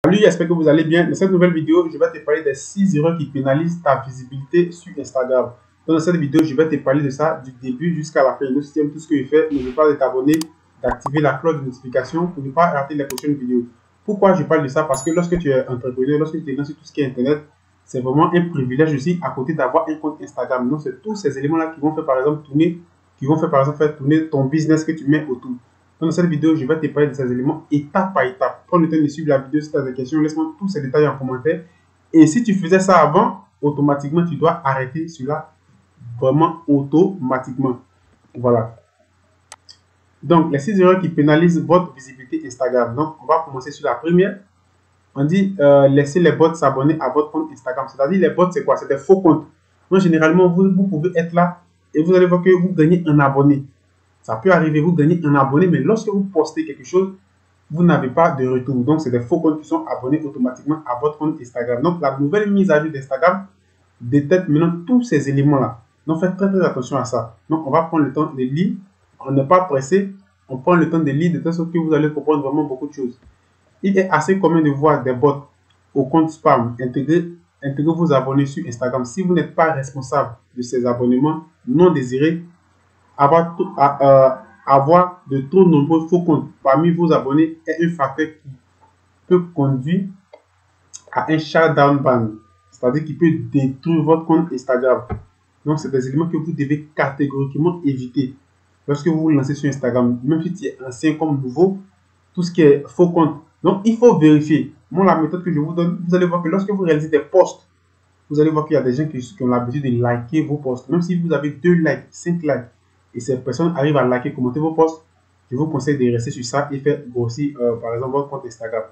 Salut, j'espère que vous allez bien. Dans cette nouvelle vidéo, je vais te parler des 6 erreurs qui pénalisent ta visibilité sur Instagram. Dans cette vidéo, je vais te parler de ça du début jusqu'à la fin. Donc, si tu aimes tout ce que je fais, n'oublie pas de t'abonner, d'activer la cloche de notification pour ne pas rater les prochaines vidéos. Pourquoi je parle de ça? Parce que lorsque tu es entrepreneur, lorsque tu es dans sur tout ce qui est Internet, c'est vraiment un privilège aussi à côté d'avoir un compte Instagram. Donc, c'est tous ces éléments-là qui vont faire par exemple tourner, faire tourner ton business que tu mets autour. Dans cette vidéo, je vais te parler de ces éléments étape par étape. Prends le temps de suivre la vidéo si tu as des questions. Laisse-moi tous ces détails en commentaire. Et si tu faisais ça avant, automatiquement, tu dois arrêter cela vraiment automatiquement. Voilà. Donc, les 6 erreurs qui pénalisent votre visibilité Instagram. Donc, on va commencer sur la première. On dit laissez les bots s'abonner à votre compte Instagram. C'est-à-dire, les bots, c'est quoi? C'est des faux comptes. Donc, généralement, vous pouvez être là et vous allez voir que vous gagnez un abonné. Ça peut arriver, vous gagnez un abonné, mais lorsque vous postez quelque chose, vous n'avez pas de retour. Donc, c'est des faux comptes qui sont abonnés automatiquement à votre compte Instagram. Donc, la nouvelle mise à jour d'Instagram détecte maintenant tous ces éléments-là. Donc, faites très, très attention à ça. Donc, on va prendre le temps de lire. On n'est pas pressé. On prend le temps de lire de telle sorte que vous allez comprendre vraiment beaucoup de choses. Il est assez commun de voir des bots au compte spam intégrer vos abonnés sur Instagram. Si vous n'êtes pas responsable de ces abonnements non désirés, avoir de trop nombreux faux comptes parmi vos abonnés est un facteur qui peut conduire à un shutdown ban, c'est-à-dire qui peut détruire votre compte Instagram. Donc, c'est des éléments que vous devez catégoriquement éviter lorsque vous vous lancez sur Instagram, même si tu es ancien comme nouveau, tout ce qui est faux compte. Donc, il faut vérifier. Moi, la méthode que je vous donne, vous allez voir que lorsque vous réalisez des posts, vous allez voir qu'il y a des gens qui ont l'habitude de liker vos posts. Même si vous avez 2 likes, 5 likes, et ces personnes arrivent à liker, commenter vos posts, je vous conseille de rester sur ça et faire grossir, par exemple, votre compte Instagram.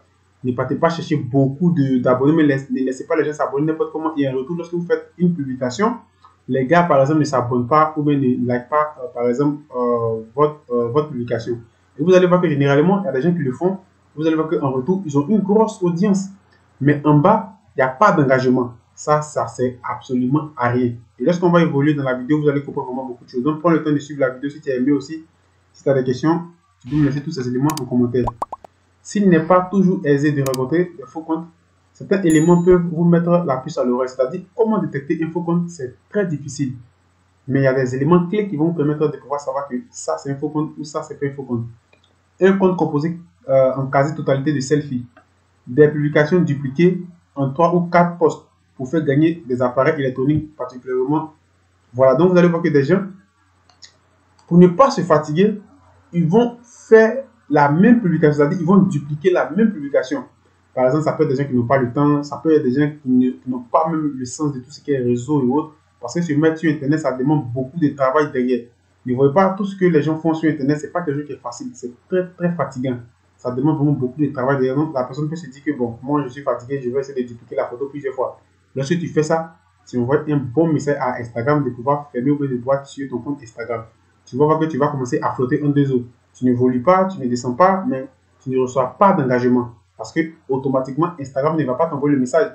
Ne partez pas chercher beaucoup d'abonnés, mais ne laissez pas les gens s'abonner n'importe comment. Et en retour, lorsque vous faites une publication, les gars, par exemple, ne s'abonnent pas ou bien ne like pas, par exemple, votre publication. Et vous allez voir que généralement, il y a des gens qui le font. Vous allez voir qu'en retour, ils ont une grosse audience. Mais en bas, il n'y a pas d'engagement. Ça sert absolument à rien. Et lorsqu'on va évoluer dans la vidéo, vous allez comprendre vraiment beaucoup de choses. Donc, prends le temps de suivre la vidéo si tu as aimé aussi. Si tu as des questions, tu peux me laisser tous ces éléments en commentaire. S'il n'est pas toujours aisé de rencontrer des faux comptes, certains éléments peuvent vous mettre la puce à l'oreille. C'est-à-dire, comment détecter un faux compte, c'est très difficile. Mais il y a des éléments clés qui vont vous permettre de pouvoir savoir que ça, c'est un faux compte ou ça, c'est pas un faux compte. Un compte composé en quasi-totalité de selfies. Des publications dupliquées en 3 ou 4 posts pour faire gagner des appareils électroniques particulièrement. Voilà, donc vous allez voir que des gens, pour ne pas se fatiguer, ils vont faire la même publication, c'est-à-dire ils vont dupliquer la même publication. Par exemple, ça peut être des gens qui n'ont pas le temps, ça peut être des gens qui n'ont pas même le sens de tout ce qui est réseau et autres, parce que se mettre sur Internet, ça demande beaucoup de travail derrière. Ne voyez pas tout ce que les gens font sur Internet, c'est pas quelque chose qui est facile, c'est très très fatigant. Ça demande vraiment beaucoup de travail derrière. Donc, la personne peut se dire que bon, moi je suis fatigué, je vais essayer de dupliquer la photo plusieurs fois. Lorsque tu fais ça, tu envoies un bon message à Instagram de pouvoir fermer ou de pouvoir sur ton compte Instagram. Tu vas voir que tu vas commencer à flotter en deux eaux. Tu n'évolues pas, tu ne descends pas, mais tu ne reçois pas d'engagement. Parce que automatiquement, Instagram ne va pas t'envoyer le message.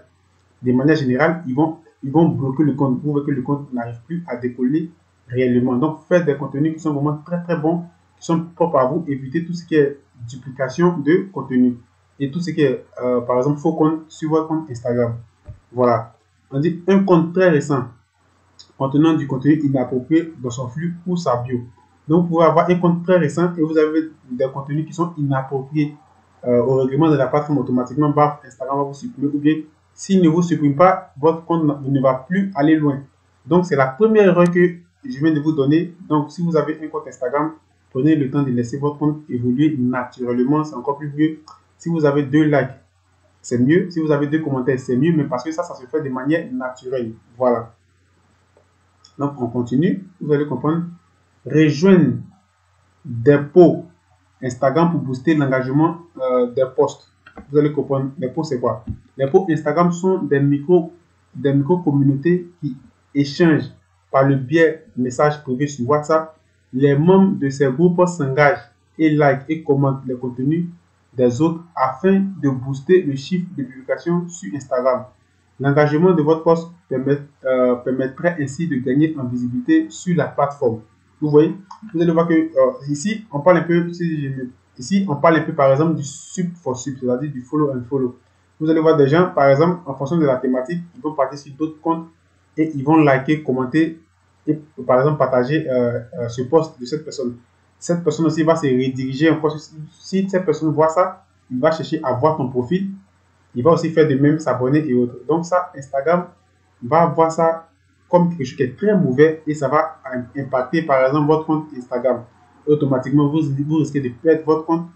De manière générale, ils vont bloquer le compte pour que le compte n'arrive plus à décoller réellement. Donc, faites des contenus qui sont vraiment très très bons, qui sont propres à vous. Évitez tout ce qui est duplication de contenu et tout ce qui est, par exemple, faux compte sur votre compte Instagram. Voilà. On dit un compte très récent contenant du contenu inapproprié dans son flux ou sa bio. Donc, vous pouvez avoir un compte très récent et vous avez des contenus qui sont inappropriés au règlement de la plateforme automatiquement. Bah, Instagram va vous supprimer ou bien s'il ne vous supprime pas, votre compte ne va plus aller loin. Donc, c'est la première erreur que je viens de vous donner. Donc, si vous avez un compte Instagram, prenez le temps de laisser votre compte évoluer naturellement. C'est encore plus mieux. Si vous avez 2 likes, c'est mieux. Si vous avez 2 commentaires, c'est mieux. Mais parce que ça se fait de manière naturelle. Voilà. Donc, on continue. Vous allez comprendre. Rejoindre des posts Instagram pour booster l'engagement des posts. Vous allez comprendre. Les posts, c'est quoi? Les posts Instagram sont des micro-communautés qui échangent par le biais de messages privés sur WhatsApp. Les membres de ces groupes s'engagent et like et commentent les contenus des autres afin de booster le chiffre de publication sur Instagram. L'engagement de votre post permettrait ainsi de gagner en visibilité sur la plateforme. Vous voyez, vous allez voir que ici, on parle un peu, ici, on parle un peu par exemple du sub for sub, c'est-à-dire du follow and follow. Vous allez voir des gens, par exemple, en fonction de la thématique, ils vont partir sur d'autres comptes et ils vont liker, commenter et par exemple partager ce post de cette personne. Cette personne aussi va se rediriger. Si cette personne voit ça, il va chercher à voir ton profil. Il va aussi faire de même, s'abonner et autres. Donc ça, Instagram va voir ça comme quelque chose qui est très mauvais et ça va impacter par exemple votre compte Instagram. Automatiquement, vous risquez de perdre votre compte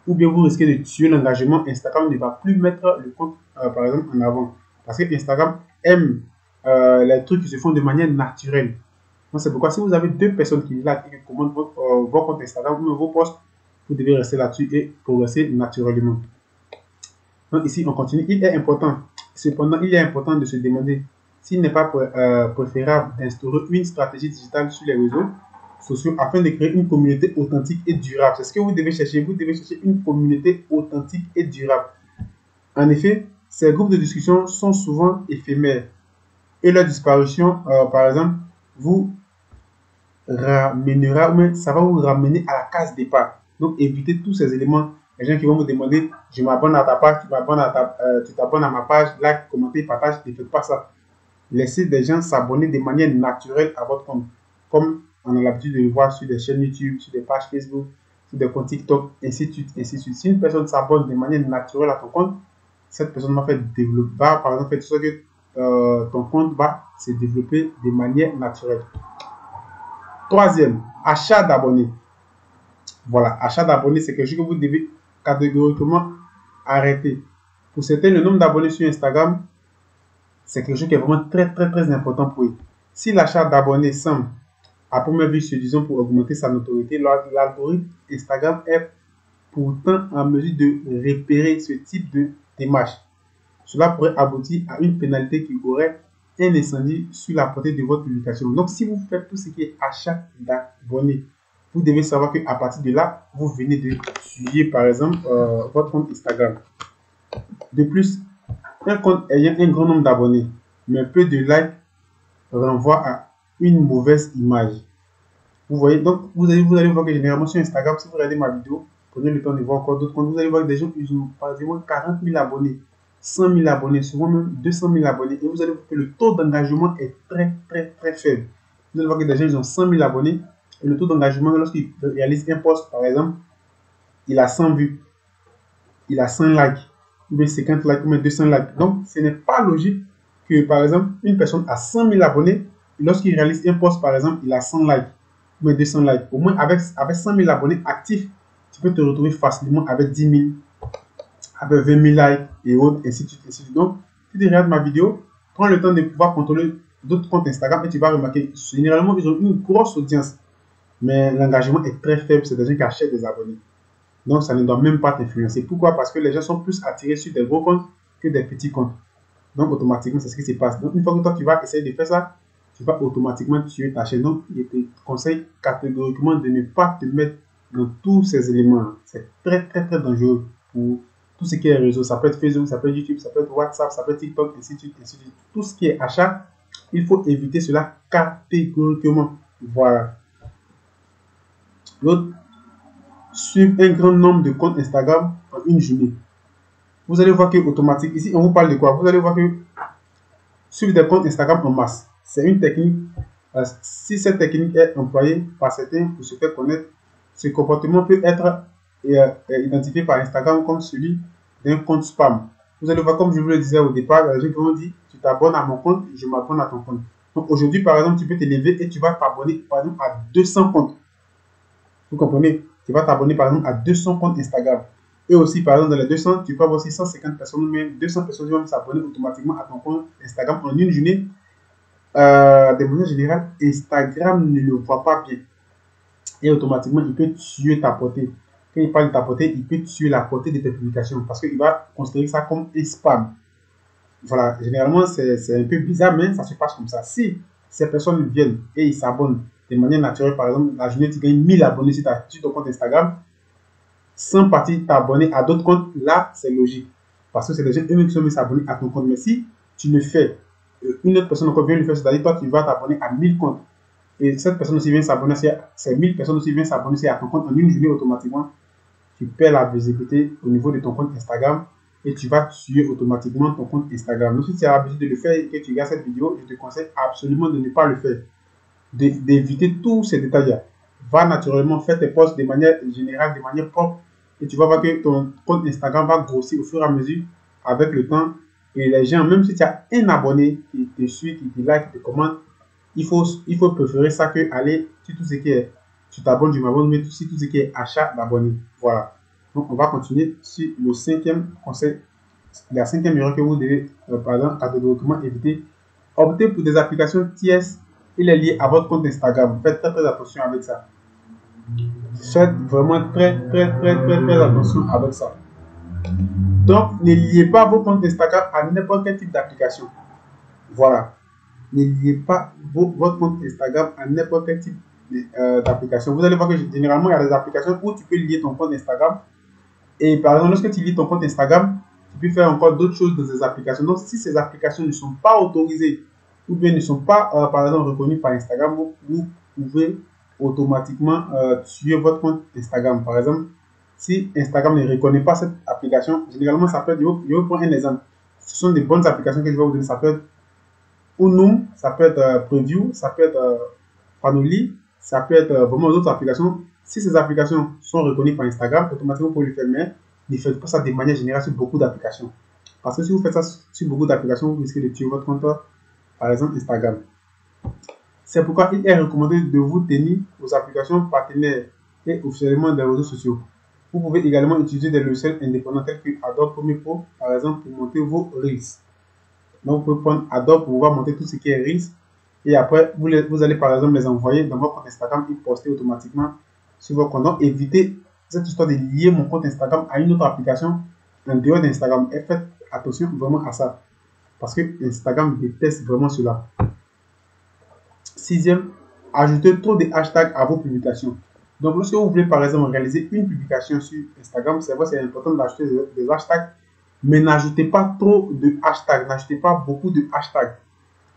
ou bien vous risquez de tuer l'engagement. Instagram ne va plus mettre le compte, par exemple, en avant. Parce que Instagram aime les trucs qui se font de manière naturelle. Donc, c'est pourquoi si vous avez deux personnes qui like et qui commentent votre compte Instagram ou vos posts, vous devez rester là-dessus et progresser naturellement. Donc, ici, on continue. Il est important, cependant, il est important de se demander s'il n'est pas préférable d'instaurer une stratégie digitale sur les réseaux sociaux afin de créer une communauté authentique et durable. C'est ce que vous devez chercher. Vous devez chercher une communauté authentique et durable. En effet, ces groupes de discussion sont souvent éphémères et leur disparition, par exemple, vous ramènera, ou ça va vous ramener à la case départ. Donc, évitez tous ces éléments. Les gens qui vont vous demander, je m'abonne à ta page, tu t'abonnes à ma page, like, commenter, partage, ne faites pas ça. Laissez des gens s'abonner de manière naturelle à votre compte, comme on a l'habitude de le voir sur des chaînes YouTube, sur des pages Facebook, sur des comptes TikTok, ainsi de suite, ainsi de suite. Si une personne s'abonne de manière naturelle à ton compte, cette personne va faire développer, par exemple, faire tout que ton compte va se développer de manière naturelle. Troisième, achat d'abonnés. Voilà, achat d'abonnés, c'est quelque chose que vous devez catégoriquement arrêter. Pour certains, le nombre d'abonnés sur Instagram, c'est quelque chose qui est vraiment très important pour eux. Si l'achat d'abonnés semble, à première vue, disons pour augmenter sa notoriété, l'algorithme Instagram est pourtant en mesure de repérer ce type de démarche. Cela pourrait aboutir à une pénalité qui aurait un incendie sur la portée de votre publication. Donc, si vous faites tout ce qui est achat d'abonnés, vous devez savoir qu'à partir de là, vous venez de tuer, par exemple, votre compte Instagram. De plus, un compte ayant un grand nombre d'abonnés, mais peu de likes, renvoie à une mauvaise image. Vous voyez, donc vous allez voir que généralement sur Instagram, si vous regardez ma vidéo, prenez le temps de voir encore d'autres comptes, vous allez voir que des gens qui ont par exemple 40 000 abonnés, 100 000 abonnés, souvent même 200 000 abonnés, et vous allez voir que le taux d'engagement est très faible. Vous allez voir que des gens ils ont 100 000 abonnés, et le taux d'engagement, lorsqu'ils réalisent un post, par exemple, il a 100 vues, il a 100 likes, ou bien 50 likes, ou bien 200 likes. Donc, ce n'est pas logique que, par exemple, une personne a 100 000 abonnés, et lorsqu'il réalise un post, par exemple, il a 100 likes, ou bien 200 likes. Au moins, avec 100 000 abonnés actifs, tu peux te retrouver facilement avec 10 000, avec 20 000 likes et autres, ainsi de suite, ainsi de suite. Donc, si tu regardes ma vidéo, prends le temps de pouvoir contrôler d'autres comptes Instagram et tu vas remarquer, généralement, ils ont une grosse audience, mais l'engagement est très faible. C'est des gens qui achètent des abonnés. Donc, ça ne doit même pas t'influencer. Pourquoi? Parce que les gens sont plus attirés sur des gros comptes que des petits comptes. Donc, automatiquement, c'est ce qui se passe. Donc, une fois que toi, tu vas essayer de faire ça, tu vas automatiquement tuer ta chaîne. Donc, je te conseille catégoriquement de ne pas te mettre dans tous ces éléments. C'est très dangereux pour tout ce qui est réseau. Ça peut être Facebook, ça peut être YouTube, ça peut être WhatsApp, ça peut être TikTok, ainsi de suite, ainsi de suite. Tout ce qui est achat, il faut éviter cela catégoriquement. Voilà. L'autre, suivre un grand nombre de comptes Instagram en une journée. Vous allez voir que automatique, ici on vous parle de quoi? Vous allez voir que suivre des comptes Instagram en masse, c'est une technique. Si cette technique est employée par certains pour se faire connaître, ce comportement peut être identifié par Instagram comme celui d'un compte spam. Vous allez voir, comme je vous le disais au départ, les gens qui vont dire, tu t'abonnes à mon compte, je m'abonne à ton compte. Donc aujourd'hui, par exemple, tu peux te lever et tu vas t'abonner par exemple à 200 comptes. Vous comprenez? Tu vas t'abonner par exemple à 200 comptes Instagram. Et aussi, par exemple, dans les 200, tu peux avoir aussi 150 personnes, ou même 200 personnes qui vont s'abonner automatiquement à ton compte Instagram en une journée. De manière générale, Instagram ne le voit pas bien. Et automatiquement, il peut tuer ta portée. Quand il parle de ta portée, il peut tuer la portée de tes publications parce qu'il va considérer ça comme un spam. Voilà, généralement, c'est un peu bizarre, mais ça se passe comme ça. Si ces personnes viennent et ils s'abonnent de manière naturelle, par exemple, la journée, tu gagnes 1000 abonnés sur ton compte Instagram, sans partir t'abonner à d'autres comptes, là, c'est logique. Parce que c'est des gens eux-mêmes qui sont mis s'abonner à ton compte. Mais si tu le fais, une autre personne encore vient le faire, c'est-à-dire toi, tu vas t'abonner à 1000 comptes. Et cette personne aussi vient s'abonner, ces 1000 personnes aussi viennent s'abonner à ton compte en une journée automatiquement. Tu perds la visibilité au niveau de ton compte Instagram et tu vas tuer automatiquement ton compte Instagram. Donc, si tu as l'habitude de le faire et que tu regardes cette vidéo, je te conseille absolument de ne pas le faire, d'éviter tous ces détails-là. Va naturellement faire tes posts de manière générale, de manière propre, et tu vas voir que ton compte Instagram va grossir au fur et à mesure avec le temps. Et les gens, même si tu as un abonné qui te suit, qui te like, qui te commente, il faut préférer ça que aller sur tout ce qui est, tu t'abonnes, je m'abonne, mais sur tout ce qui est achat d'abonnés. Voilà. Donc, on va continuer sur le cinquième conseil, la cinquième erreur que vous devez, par exemple, catégoriquement éviter. Optez pour des applications tierces. Il est lié à votre compte Instagram. Faites très attention avec ça. Faites vraiment très attention avec ça. Donc, ne liez pas vos comptes Instagram à n'importe quel type d'application. Voilà. Ne liez pas votre compte Instagram à n'importe quel type d'application. Vous allez voir que généralement, il y a des applications où tu peux lier ton compte Instagram. Et par exemple, lorsque tu lies ton compte Instagram, tu peux faire encore d'autres choses dans ces applications. Donc, si ces applications ne sont pas autorisées ou bien ne sont pas, par exemple, reconnues par Instagram, vous pouvez automatiquement tuer votre compte Instagram. Par exemple, si Instagram ne reconnaît pas cette application, généralement, ça peut être, je vais prendre un exemple. Ce sont des bonnes applications que je vais vous donner. Ça peut être Unum, ça peut être Preview, ça peut être Panoli, ça peut être vraiment d'autres applications. Si ces applications sont reconnues par Instagram, automatiquement, vous pouvez le faire, mais ne faites pas ça de manière générale sur beaucoup d'applications. Parce que si vous faites ça sur beaucoup d'applications, vous risquez de tuer votre compte, par exemple Instagram. C'est pourquoi il est recommandé de vous tenir aux applications partenaires et officiellement des réseaux sociaux. Vous pouvez également utiliser des logiciels indépendants tels que Adobe Premiere Pro, par exemple, pour monter vos Reels. Donc, vous pouvez prendre Adobe pour pouvoir monter tout ce qui est Reels. Et après, vous allez par exemple les envoyer dans votre compte Instagram et poster automatiquement sur votre compte. Donc, évitez cette histoire de lier mon compte Instagram à une autre application en dehors d'Instagram. Et faites attention vraiment à ça. Parce que Instagram déteste vraiment cela. Sixième, ajoutez trop de hashtags à vos publications. Donc, lorsque vous voulez par exemple réaliser une publication sur Instagram, c'est vrai, c'est important d'ajouter des hashtags, mais n'ajoutez pas trop de hashtags, n'ajoutez pas beaucoup de hashtags.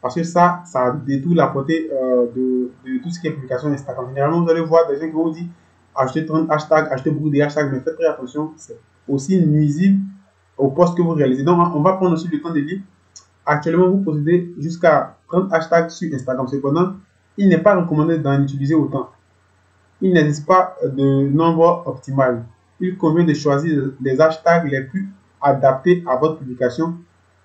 Parce que ça détruit la portée de tout ce qui est publication Instagram. Généralement, vous allez voir des gens qui vont vous dire ajoutez 30 hashtags, ajoutez beaucoup de hashtags, mais faites très attention, c'est aussi nuisible au post que vous réalisez. Donc, on va prendre aussi le temps de lire. Actuellement, vous possédez jusqu'à 30 hashtags sur Instagram. Cependant, il n'est pas recommandé d'en utiliser autant. Il n'existe pas de nombre optimal. Il convient de choisir les hashtags les plus adaptés à votre publication.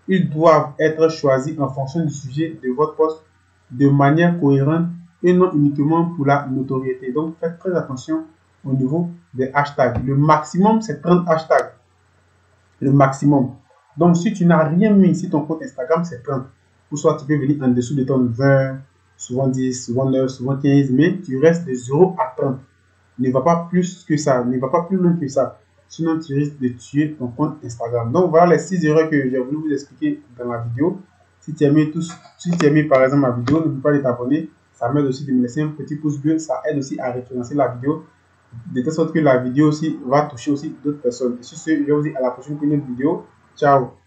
Ils doivent être choisis en fonction du sujet de votre post de manière cohérente et non uniquement pour la notoriété. Donc, faites très attention au niveau des hashtags. Le maximum, c'est 30 hashtags. Le maximum. Donc, si tu n'as rien mis sur ton compte Instagram, c'est 30. Ou soit tu peux venir en dessous de ton 20, souvent 10, souvent 9, souvent 15, mais tu restes de 0 à 30. Ne va pas plus que ça, ne va pas plus loin que ça. Sinon, tu risques de tuer ton compte Instagram. Donc, voilà les 6 erreurs que j'ai voulu vous expliquer dans la vidéo. Si tu as aimé par exemple ma vidéo, n'oublie pas de t'abonner. Ça m'aide aussi de me laisser un petit pouce bleu. Ça aide aussi à référencer la vidéo. De telle sorte que la vidéo aussi va toucher aussi d'autres personnes. Et sur ce, je vous dis à la prochaine vidéo. Ciao.